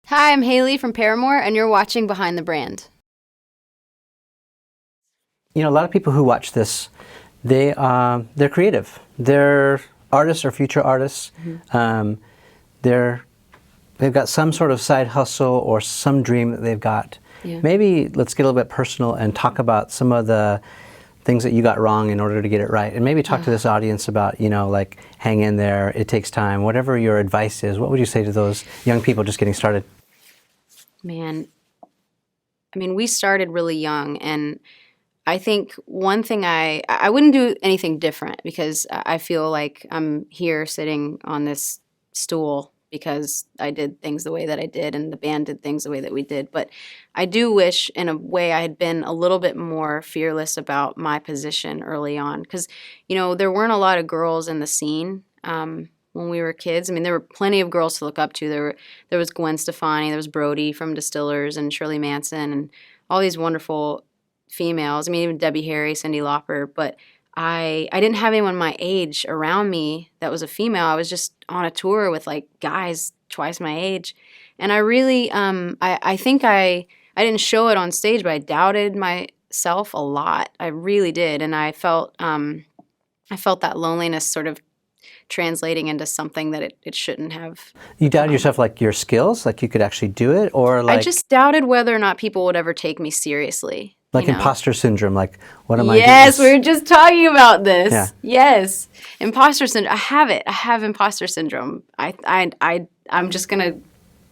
Hi, I'm Hayley from Paramore, and you're watching Behind the Brand. A lot of people who watch this, they're creative. They're artists or future artists. Um, they're they've got some sort of side hustle or some dream that they've got. Yeah. Maybe let's get a little bit personal and talk about some of the things that you got wrong in order to get it right, and maybe talk to this audience about, like, hang in there, it takes time. Whatever your advice is, what would you say to those young people just getting started? Man, I mean, we started really young, and I think one thing I wouldn't do anything different because I feel like I'm here sitting on this stool because I did things the way that I did and the band did things the way that we did. But I do wish in a way I had been a little bit more fearless about my position early on because, there weren't a lot of girls in the scene. When we were kids. I mean, there were plenty of girls to look up to. There was Gwen Stefani, there was Brody from Distillers, and Shirley Manson, and all these wonderful females. I mean, even Debbie Harry, Cyndi Lauper. But I didn't have anyone my age around me that was a female. I was just on a tour with like guys twice my age, and I really I think I didn't show it on stage, but I doubted myself a lot. I really did, and I felt that loneliness sort of translating into something that it shouldn't have. You doubted yourself, like your skills, like you could actually do it, or I like just doubted whether or not people would ever take me seriously. imposter syndrome, like what am I doing? Yes, we were just talking about this. Yeah. Yes, imposter syndrome. I have it. I have imposter syndrome. I'm just gonna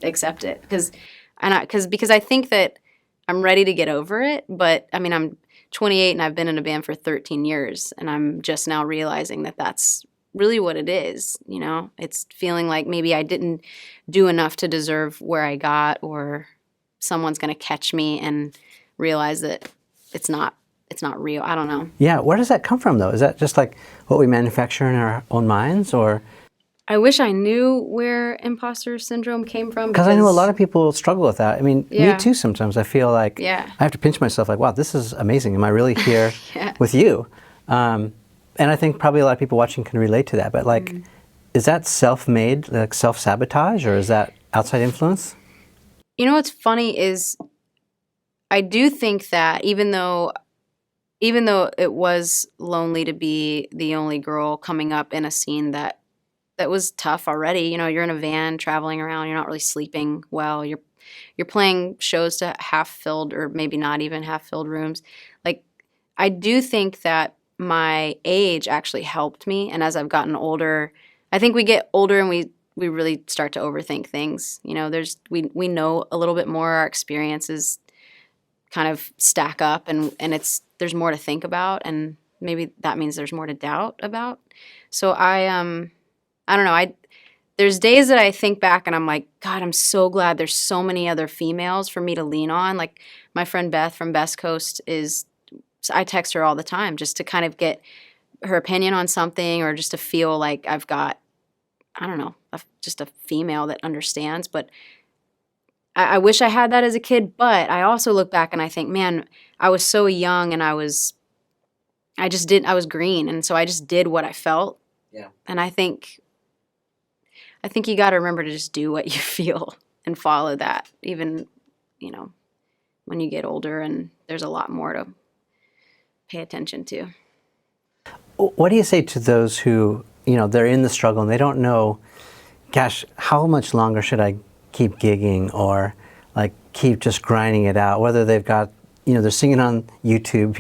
accept it because I think that I'm ready to get over it. But I mean, I'm 28 and I've been in a band for 13 years, and I'm just now realizing that that's really what it is. It's feeling like maybe I didn't do enough to deserve where I got, or someone's going to catch me and realize that it's not real. I don't know. Yeah, where does that come from, though? Is that just like what we manufacture in our own minds, or? I wish I knew where imposter syndrome came from. Because I know a lot of people struggle with that. I mean, Yeah. me too sometimes. I feel like Yeah. I have to pinch myself like, wow, this is amazing. Am I really here Yeah. with you? And I think probably a lot of people watching can relate to that. But like, is that self-made, like self-sabotage, or is that outside influence? What's funny is I do think that even though it was lonely to be the only girl coming up in a scene that was tough already. You're in a van traveling around, you're not really sleeping well. You're playing shows to half filled or maybe not even half filled rooms. Like, I do think that my age actually helped me, and as I've gotten older, I think we get older and we really start to overthink things. We know a little bit more, our experiences kind of stack up, and there's more to think about, and maybe that means there's more to doubt about. So I don't know. There's days that I think back and I'm like, God, I'm so glad there's so many other females for me to lean on. Like my friend Beth from Best Coast I text her all the time just to kind of get her opinion on something, or just to feel like I've got, I don't know, just a female that understands. But I wish I had that as a kid. But I also look back and I think, man, I was so young and I was green. And so I just did what I felt. Yeah. And I think you got to remember to just do what you feel and follow that, even, when you get older and there's a lot more to pay attention to. What do you say to those who, they're in the struggle and they don't know, gosh, how much longer should I keep gigging, or like keep just grinding it out? Whether they've got, they're singing on YouTube,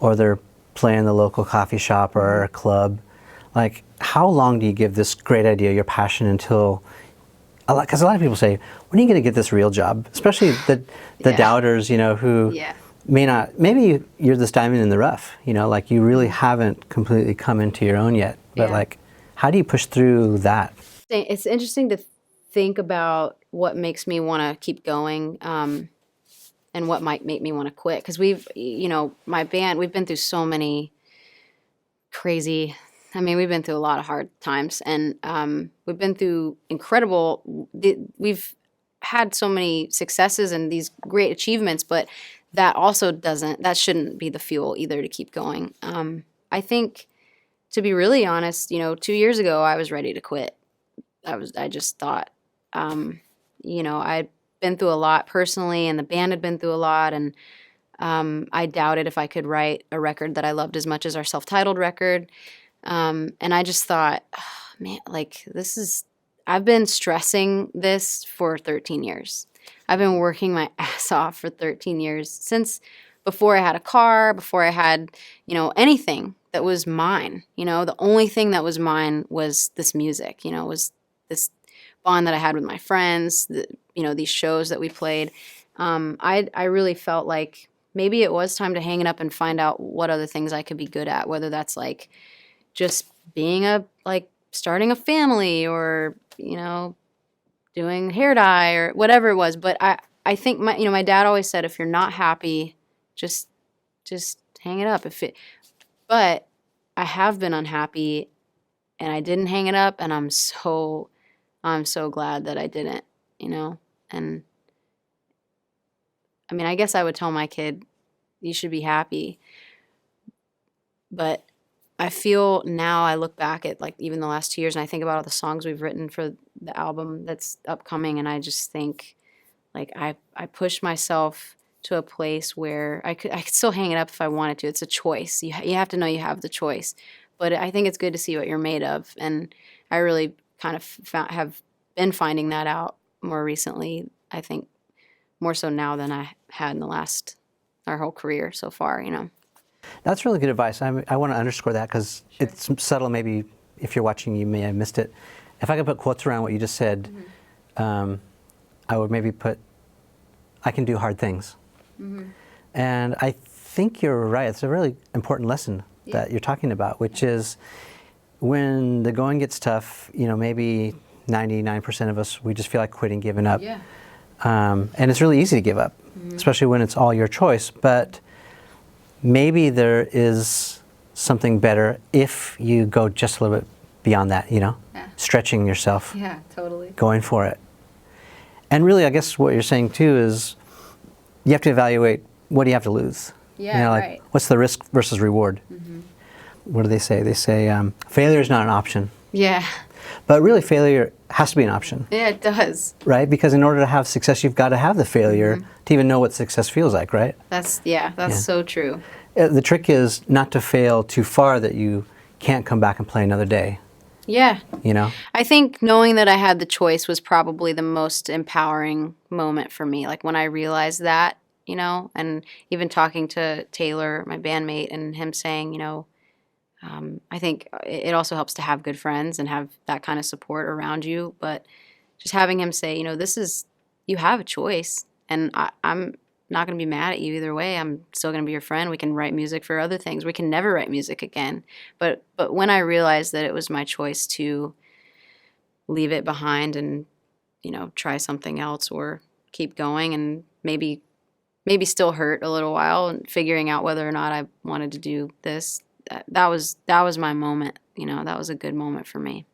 or they're playing the local coffee shop or a club. Like, how long do you give this great idea, your passion, until, because a lot of people say, when are you going to get this real job? Especially the doubters, who may not, maybe you're this diamond in the rough, like you really haven't completely come into your own yet. But like, how do you push through that? It's interesting to think about what makes me want to keep going, and what might make me want to quit. Because my band, we've been through so many crazy, we've been through a lot of hard times, and we've been through we've had so many successes and these great achievements, but that shouldn't be the fuel either to keep going. I think, to be really honest, 2 years ago, I was ready to quit. I just thought, I'd been through a lot personally, and the band had been through a lot, and I doubted if I could write a record that I loved as much as our self-titled record. And I just thought, oh, man, like I've been stressing this for 13 years. I've been working my ass off for 13 years, since before I had a car, before I had, anything that was mine. The only thing that was mine was this music, was this bond that I had with my friends, these shows that we played. I really felt like maybe it was time to hang it up and find out what other things I could be good at, whether that's like just being starting a family, or, doing hair dye or whatever it was. But I think my dad always said, if you're not happy, just hang it up. But I have been unhappy, and I didn't hang it up, and I'm so glad that I didn't, and I mean, I guess I would tell my kid, you should be happy. But I feel now, I look back at like even the last 2 years, and I think about all the songs we've written for the album that's upcoming, and I just think like I pushed myself to a place where I could still hang it up if I wanted to. It's a choice. You have to know you have the choice. But I think it's good to see what you're made of, and I really kind of have been finding that out more recently. I think more so now than I had in our whole career so far. That's really good advice. I want to underscore that because it's subtle. Maybe if you're watching, you may have missed it. If I could put quotes around what you just said, I would maybe put, I can do hard things. And I think you're right. It's a really important lesson that you're talking about, which is when the going gets tough, maybe 99% of us, we just feel like quitting, giving up. Yeah. And it's really easy to give up, especially when it's all your choice. But maybe there is something better if you go just a little bit beyond that, stretching yourself. Yeah, totally. Going for it. And really, I guess what you're saying too is you have to evaluate, what do you have to lose? Yeah, right. What's the risk versus reward? What do they say? They say failure is not an option. Yeah. But really, failure has to be an option. Yeah, it does. Right? Because in order to have success, you've got to have the failure to even know what success feels like, right? That's so true. The trick is not to fail too far that you can't come back and play another day. Yeah. I think knowing that I had the choice was probably the most empowering moment for me. Like when I realized that, and even talking to Taylor, my bandmate, and him saying, I think it also helps to have good friends and have that kind of support around you. But just having him say, you have a choice, and I'm not going to be mad at you either way. I'm still going to be your friend. We can write music for other things. We can never write music again. But when I realized that it was my choice to leave it behind and, try something else or keep going and maybe still hurt a little while and figuring out whether or not I wanted to do this, that was my moment. That was a good moment for me.